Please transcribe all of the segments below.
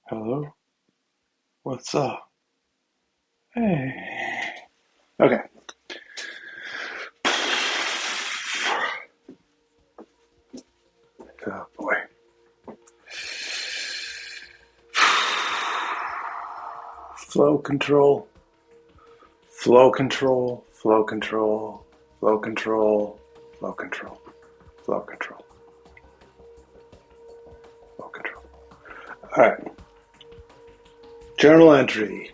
Hello? What's up? Hey. Okay. Oh boy. Flow control. Flow control. Flow control. Flow control. Flow control. Flow control. Flow control. Alright. Journal entry,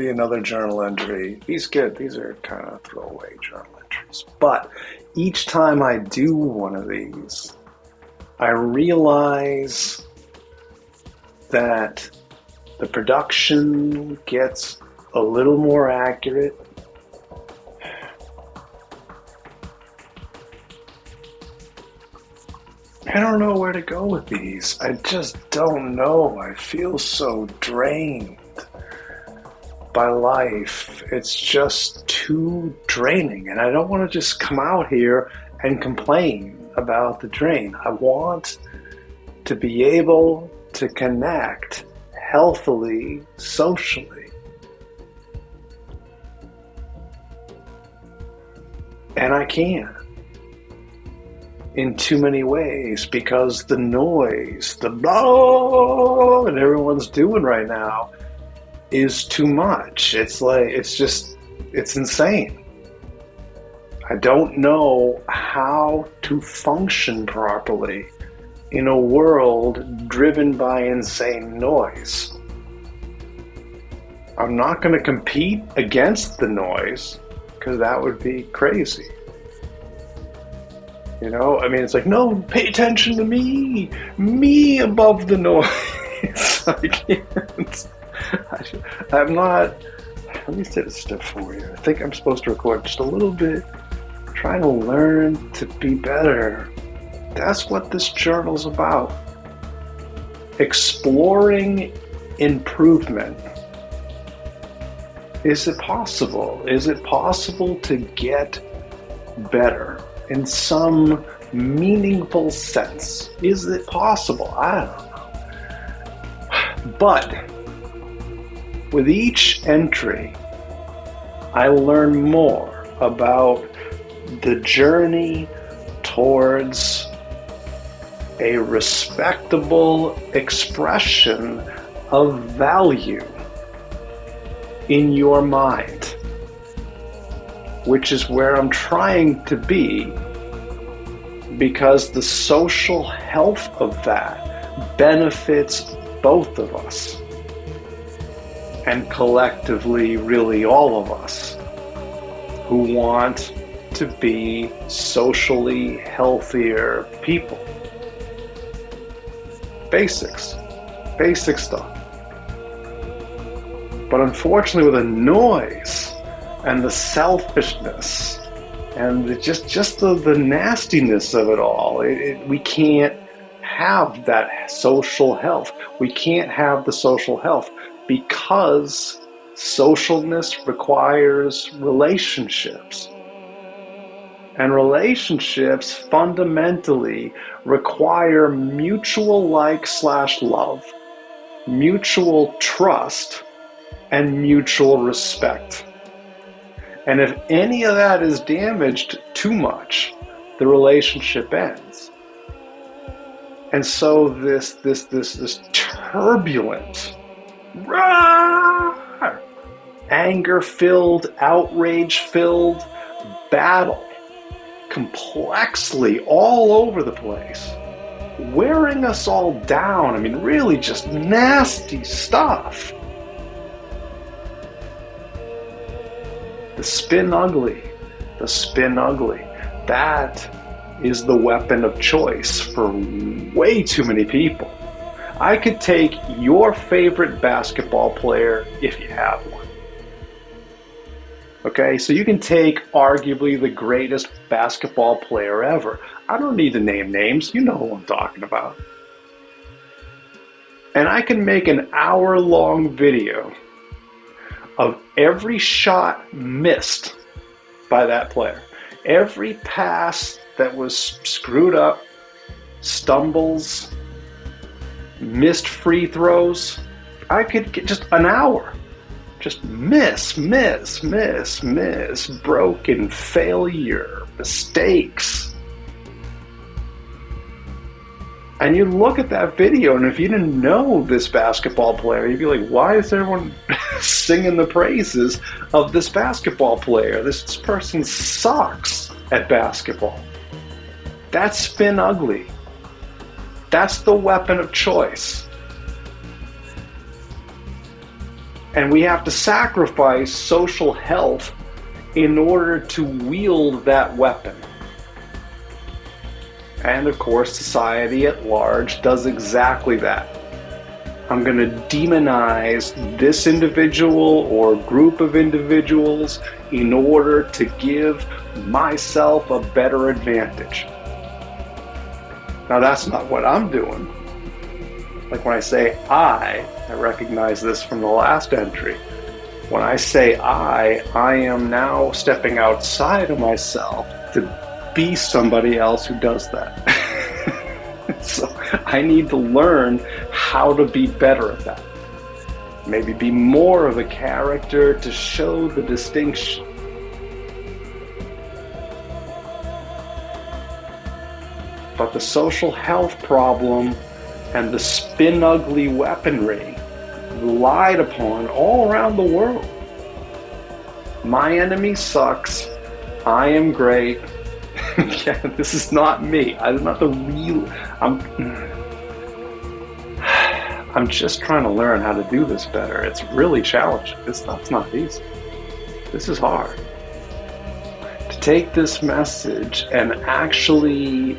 another journal entry. These are kind of throwaway journal entries. But each time I do one of these, I realize that the production gets a little more accurate. I don't know where to go with these. I just don't know. I feel so drained by life. It's just too draining. And I don't want to just come out here and complain about the drain. I want to be able to connect healthily, socially. And I can't in too many ways because the noise, the blah that everyone's doing right now is too much. It's insane. I don't know how to function properly in a world driven by insane noise. I'm not going to compete against the noise because that would be crazy. You know, I mean, it's like, no, pay attention to me above the noise. I can't. I'm not. Let me set a step forward here. I think I'm supposed to record just a little bit, trying to learn to be better. That's what this journal's about. Exploring improvement. Is it possible? Is it possible to get better in some meaningful sense? Is it possible? I don't know. But with each entry, I learn more about the journey towards a respectable expression of value in your mind, which is where I'm trying to be, because the social health of that benefits both of us, and collectively, really all of us who want to be socially healthier people. Basic stuff. But unfortunately, with the noise and the selfishness and the nastiness of it all, we can't have that social health. We can't have the social health because socialness requires relationships. And relationships fundamentally require mutual like/love, mutual trust, and mutual respect. And if any of that is damaged too much, the relationship ends. And so this turbulent, anger-filled, outrage-filled battle, complexly all over the place, wearing us all down. I mean, really just nasty stuff. The spin ugly. That is the weapon of choice for way too many people. I could take your favorite basketball player if you have one. Okay, so you can take arguably the greatest basketball player ever. I don't need to name names. You know who I'm talking about. And I can make an hour-long video of every shot missed by that player. Every pass that was screwed up, stumbles, missed free throws, I could get just an hour. Just miss, broken, failure, mistakes. And you look at that video, and if you didn't know this basketball player, you'd be like, why is everyone singing the praises of this basketball player? This person sucks at basketball. That's spin ugly. That's the weapon of choice. And we have to sacrifice social health in order to wield that weapon. And of course, society at large does exactly that. I'm going to demonize this individual or group of individuals in order to give myself a better advantage. Now, that's not what I'm doing. Like when I say I recognize this from the last entry. When I say I am now stepping outside of myself to be somebody else who does that. So I need to learn how to be better at that. Maybe be more of a character to show the distinction. But the social health problem and the spin ugly weaponry relied upon all around the world. My enemy sucks. I am great. Yeah, this is not me. I'm not the real. I'm just trying to learn how to do this better. It's really challenging. This stuff's not easy. This is hard. To take this message and actually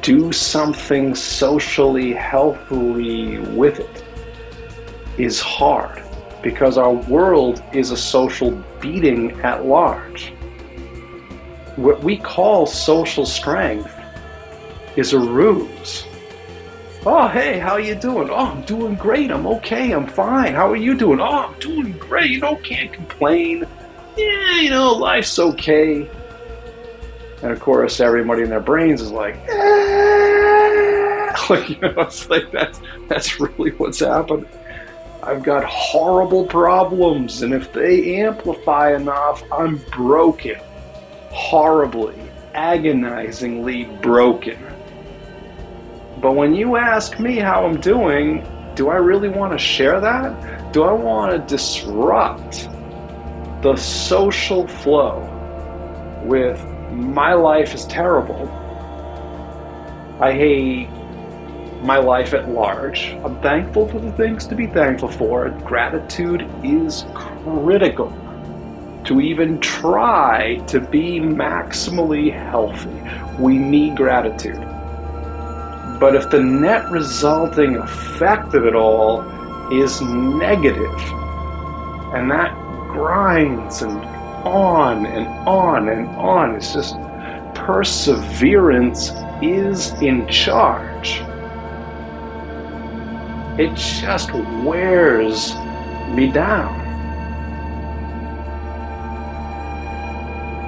do something socially healthily with it is hard, because our world is a social beating at large. What we call social strength is a ruse. Oh, hey, how you doing? Oh, I'm doing great. I'm okay. I'm fine. How are you doing? Oh, I'm doing great. Can't complain. Yeah, life's okay. And of course, everybody in their brains is like, it's like that's really what's happening. I've got horrible problems, and if they amplify enough, I'm broken. Horribly, agonizingly broken. But when you ask me how I'm doing, do I really want to share that? Do I want to disrupt the social flow with my life is terrible, I hate my life at large, I'm thankful for the things to be thankful for, gratitude is critical to even try to be maximally healthy. We need gratitude. But if the net resulting effect of it all is negative, and that grinds and on and on and on, it's just perseverance is in charge. It just wears me down.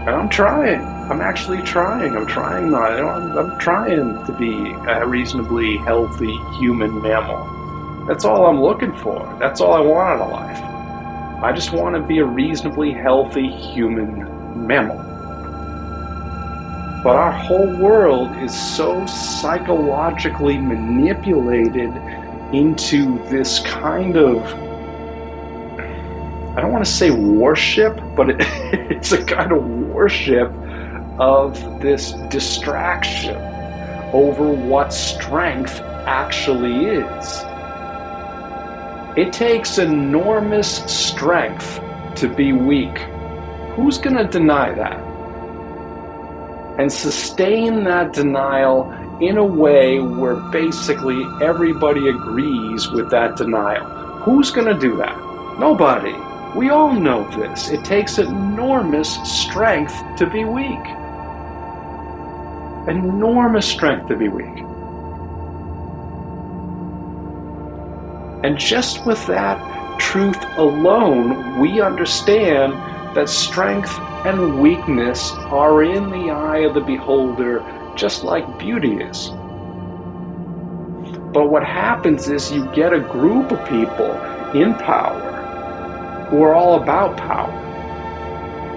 And I'm trying. I'm actually trying. I'm trying to be a reasonably healthy human mammal. That's all I'm looking for. That's all I want out of life. I just want to be a reasonably healthy human mammal. But our whole world is so psychologically manipulated into this kind of, I don't want to say worship, but it's a kind of worship of this distraction over what strength actually is. It takes enormous strength to be weak. Who's going to deny that? And sustain that denial in a way where basically everybody agrees with that denial. Who's going to do that? Nobody. We all know this. It takes enormous strength to be weak. Enormous strength to be weak. And just with that truth alone, we understand that strength and weakness are in the eye of the beholder, just like beauty is. But what happens is you get a group of people in power who are all about power.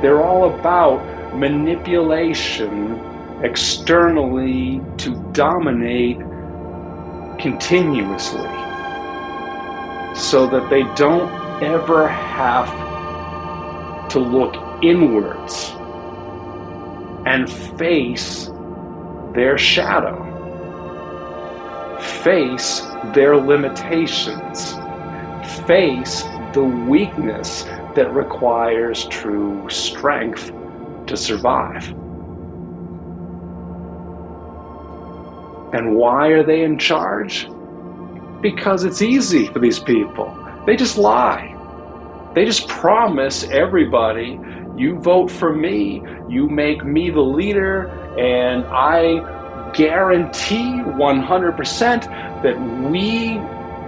They're all about manipulation externally to dominate continuously, so that they don't ever have to look inwards and face their shadow, face their limitations, face the weakness that requires true strength to survive. And why are they in charge? Because it's easy for these people. They just lie. They just promise everybody, you vote for me, you make me the leader, and I guarantee 100% that we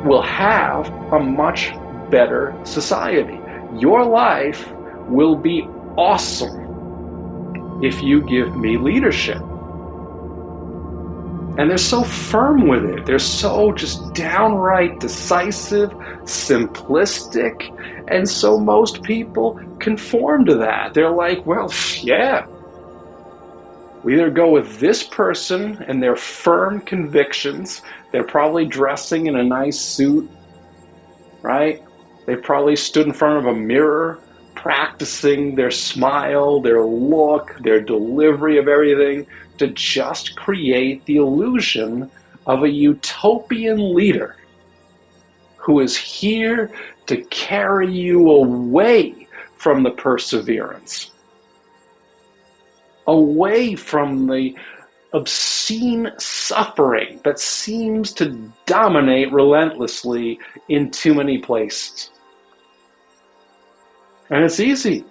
will have a much better society. Your life will be awesome if you give me leadership. And they're so firm with it. They're so just downright decisive, simplistic, and so most people conform to that. They're like, well, yeah, we either go with this person and their firm convictions. They're probably dressing in a nice suit, right? They probably stood in front of a mirror, practicing their smile, their look, their delivery of everything, to just create the illusion of a utopian leader who is here to carry you away from the perseverance, away from the obscene suffering that seems to dominate relentlessly in too many places. And it's easy.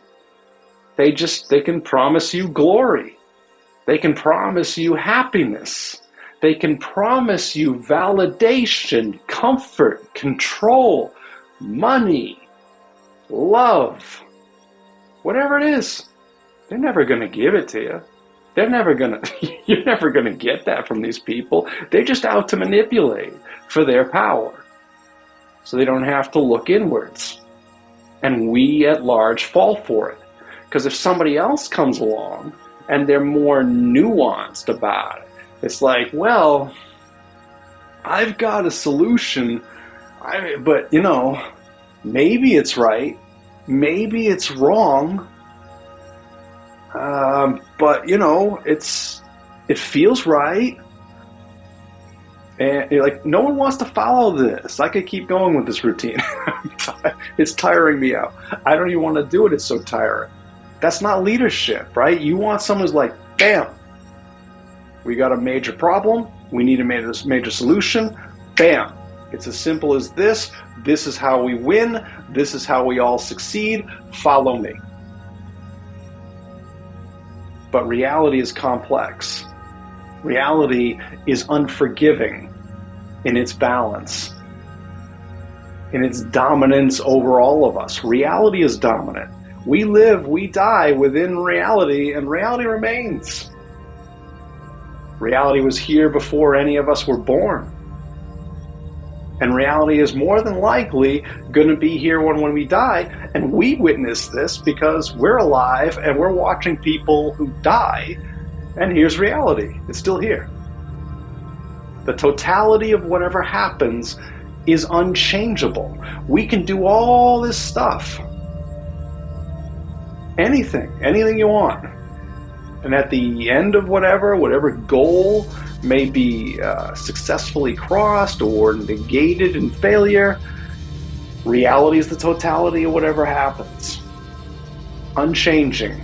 They can promise you glory. They can promise you happiness. They can promise you validation, comfort, control, money, love, whatever it is. They're never going to give it to you. You're never going to get that from these people. They're just out to manipulate for their power, so they don't have to look inwards. And we at large fall for it. Because if somebody else comes along and they're more nuanced about it, it's like, well, I've got a solution, but maybe it's right, maybe it's wrong, but it feels right. And you're like, no one wants to follow this. I could keep going with this routine. It's tiring me out. I don't even want to do it. It's so tiring. That's not leadership, right? You want someone who's like, bam, we got a major problem. We need a major solution. Bam. It's as simple as this. This is how we win. This is how we all succeed. Follow me. But reality is complex. Reality is unforgiving in its balance, in its dominance over all of us. Reality is dominant. We live, we die within reality, and reality remains. Reality was here before any of us were born. And reality is more than likely going to be here when we die. And we witness this because we're alive and we're watching people who die. And here's reality. It's still here. The totality of whatever happens is unchangeable. We can do all this stuff. Anything you want. And at the end of whatever goal may be successfully crossed or negated in failure, reality is the totality of whatever happens. Unchanging.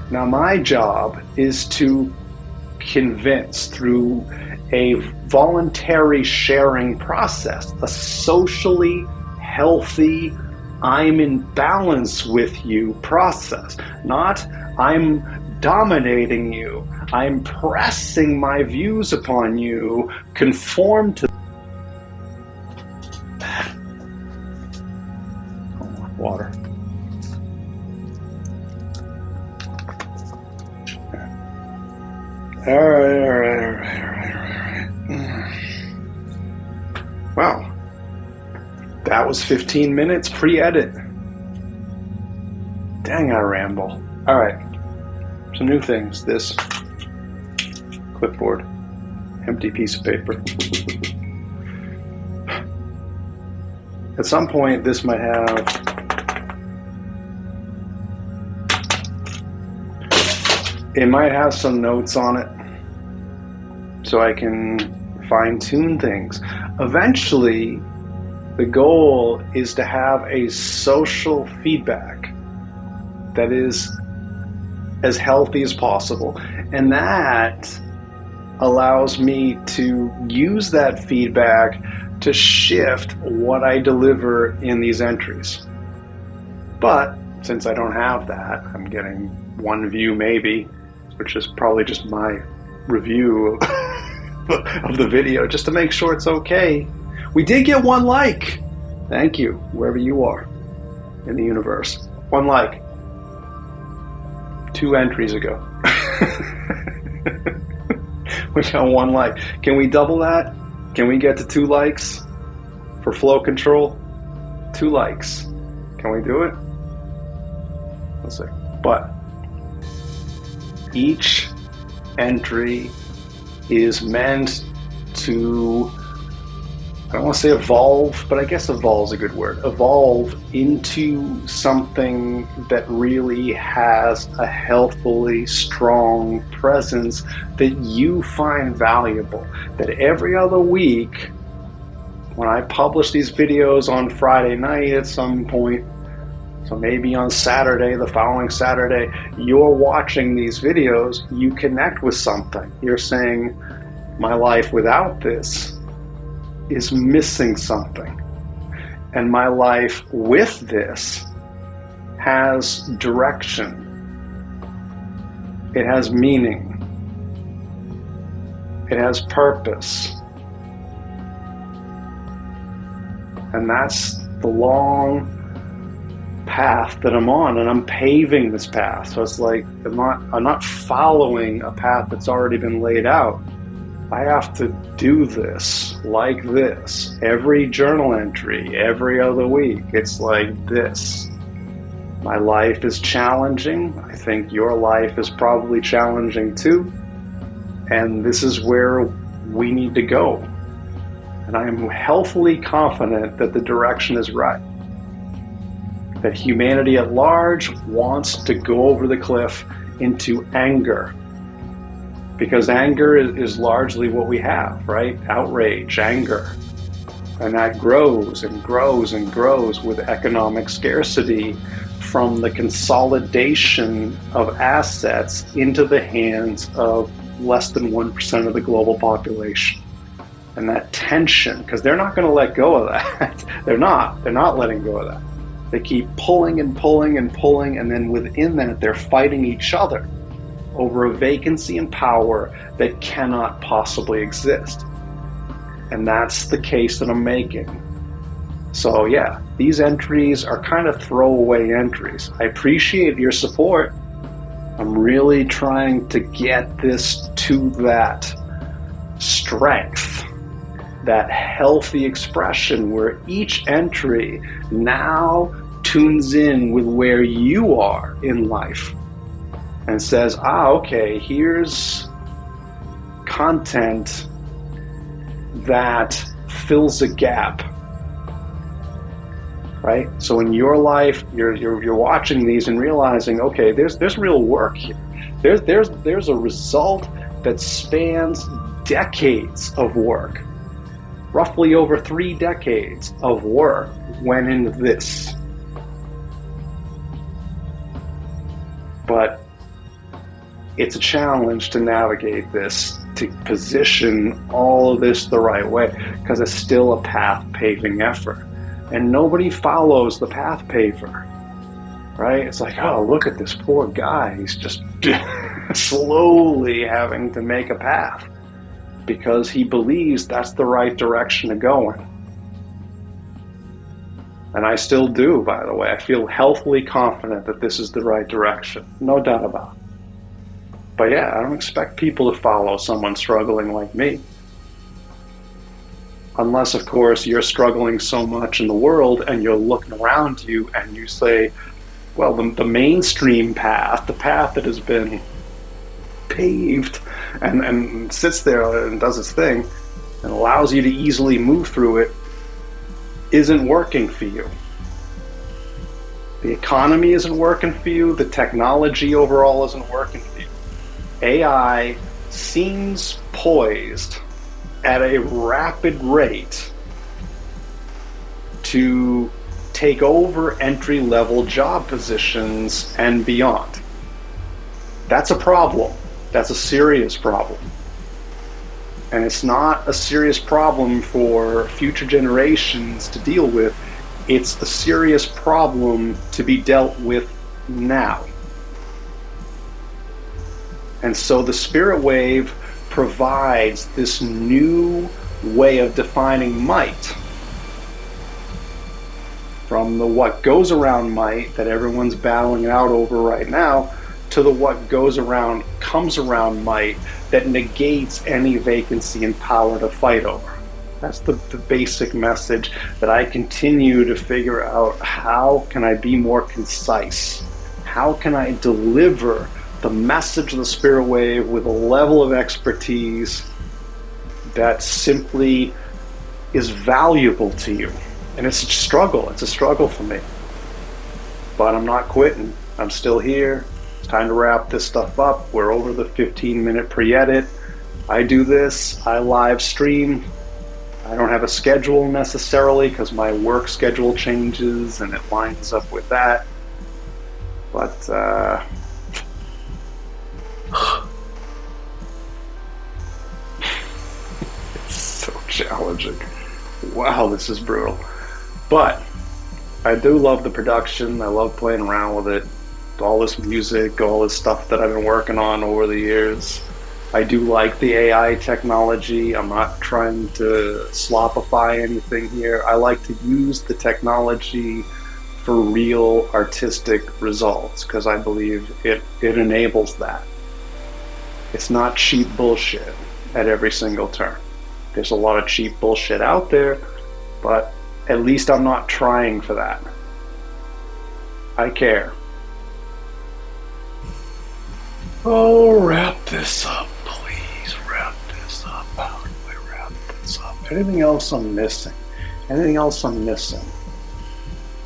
Now my job is to convince through a voluntary sharing process, a socially healthy, I'm in balance with you process, not I'm dominating you, I'm pressing my views upon you, conform to water. All Wow. That was 15 minutes pre-edit. Dang, I ramble. All right. Some new things. This clipboard. Empty piece of paper. At some point, this might have some notes on it so I can fine-tune things. Eventually, the goal is to have a social feedback that is as healthy as possible. And that allows me to use that feedback to shift what I deliver in these entries. But since I don't have that, I'm getting one view maybe, which is probably just my review of the video, just to make sure it's okay. We did get one like. Thank you, wherever you are in the universe. One like. 2 entries ago. We got one like. Can we double that? Can we get to 2 likes for flow control? 2 likes. Can we do it? Let's see. But each entry is meant to, I don't want to say evolve, but I guess evolve is a good word. Evolve into something that really has a healthily strong presence that you find valuable. That every other week, when I publish these videos on Friday night at some point, so maybe on Saturday, the following Saturday, you're watching these videos, you connect with something. You're saying, my life without this is missing something. And my life with this has direction. It has meaning. It has purpose. And that's the long path that I'm on, and I'm paving this path. So it's like I'm not following a path that's already been laid out. I have to do this like this. Every journal entry, every other week, it's like this. My life is challenging. I think your life is probably challenging too. And this is where we need to go. And I am healthily confident that the direction is right. That humanity at large wants to go over the cliff into anger. Because anger is largely what we have, right? Outrage, anger. And that grows and grows and grows with economic scarcity from the consolidation of assets into the hands of less than 1% of the global population. And that tension, because they're not going to let go of that. They're not letting go of that. They keep pulling and pulling and pulling, and then within that, they're fighting each other over a vacancy in power that cannot possibly exist. And that's the case that I'm making. So yeah, these entries are kind of throwaway entries. I appreciate your support. I'm really trying to get this to that strength, that healthy expression where each entry now tunes in with where you are in life and says, okay, here's content that fills a gap, right? So in your life, you're watching these and realizing, okay, there's real work here. There's a result that spans decades of work. Roughly over 3 decades of work went into this. But it's a challenge to navigate this, to position all of this the right way, because it's still a path paving effort. And nobody follows the path paver, right? It's like, oh, look at this poor guy. He's just slowly having to make a path because he believes that's the right direction to go in. And I still do, by the way. I feel healthily confident that this is the right direction. No doubt about it. But yeah, I don't expect people to follow someone struggling like me. Unless, of course, you're struggling so much in the world and you're looking around you and you say, well, the mainstream path, the path that has been paved and sits there and does its thing and allows you to easily move through it, isn't working for you. The economy isn't working for you. The technology overall isn't working for you. AI seems poised at a rapid rate to take over entry-level job positions and beyond. That's a problem. That's a serious problem. And it's not a serious problem for future generations to deal with. It's a serious problem to be dealt with now. And so the spirit wave provides this new way of defining might. From the what goes around might that everyone's battling it out over right now, to the what goes around comes around might that negates any vacancy in power to fight over. That's the basic message that I continue to figure out. How can I be more concise? How can I deliver the message of the spirit wave with a level of expertise that simply is valuable to you? And it's a struggle. It's a struggle for me. But I'm not quitting. I'm still here. It's time to wrap this stuff up. We're over the 15-minute pre-edit. I do this. I live stream. I don't have a schedule necessarily because my work schedule changes and it lines up with that. But it's so challenging. Wow, this is brutal. But I do love the production. I love playing around with it. All this music, all this stuff that I've been working on over the years. I do like the AI technology. I'm not trying to slopify anything here. I like to use the technology for real artistic results because I believe it enables that. It's not cheap bullshit at every single turn. There's a lot of cheap bullshit out there, but at least I'm not trying for that. I care. Oh, wrap this up, please. Wrap this up. How do I wrap this up? Anything else I'm missing? Anything else I'm missing?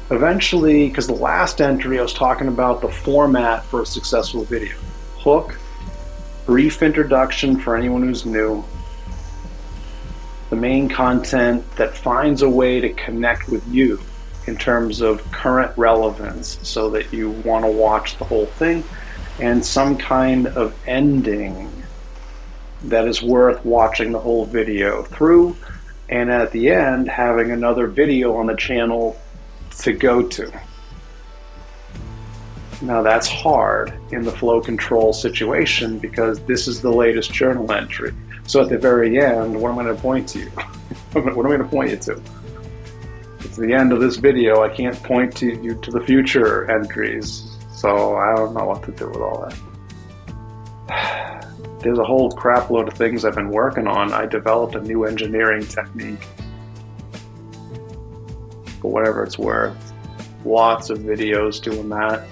Eventually, because the last entry I was talking about the format for a successful video. Hook, brief introduction for anyone who's new, the main content that finds a way to connect with you in terms of current relevance so that you want to watch the whole thing, and some kind of ending that is worth watching the whole video through, and at the end having another video on the channel to go to. Now that's hard in the flow control situation because this is the latest journal entry. So at the very end, what am I going to point to you? What am I going to point you to? It's the end of this video. I can't point to you to the future entries. So I don't know what to do with all that. There's a whole crap load of things I've been working on. I developed a new engineering technique. For whatever it's worth. Lots of videos doing that.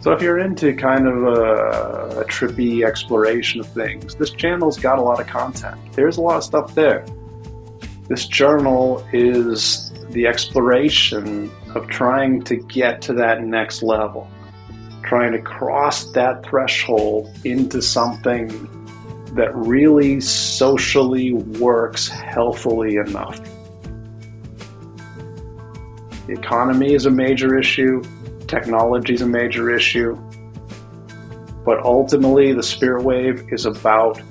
So if you're into kind of a trippy exploration of things, this channel's got a lot of content. There's a lot of stuff there. This journal is the exploration of trying to get to that next level. Trying to cross that threshold into something that really socially works healthily enough. The economy is a major issue. Technology is a major issue. But ultimately, the spirit wave is about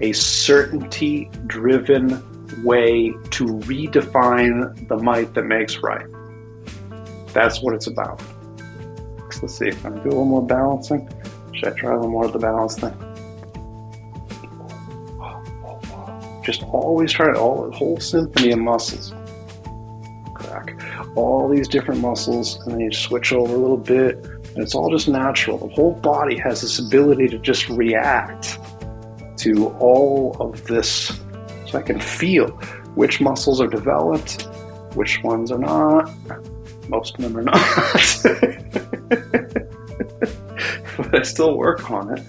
a certainty-driven way to redefine the might that makes right. That's what it's about. Let's see, can I do a little more balancing? Should I try a little more of the balance thing? Just always try the whole symphony of muscles. Crack. All these different muscles, and then you switch over a little bit, And it's all just natural. The whole body has this ability to just react to all of this. So I can feel which muscles are developed, which ones are not. Most of them are not. But I still work on it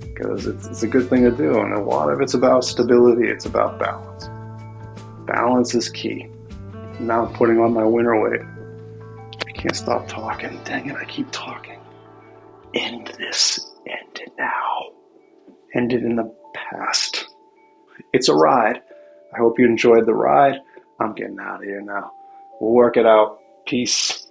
because it's a good thing to do. And a lot of it's about stability. It's about balance. Balance is key. Now I'm putting on my winter weight. I can't stop talking. Dang it, I keep talking. End this. End it now. End it in the past. It's a ride. I hope you enjoyed the ride. I'm getting out of here now. We'll work it out. Peace.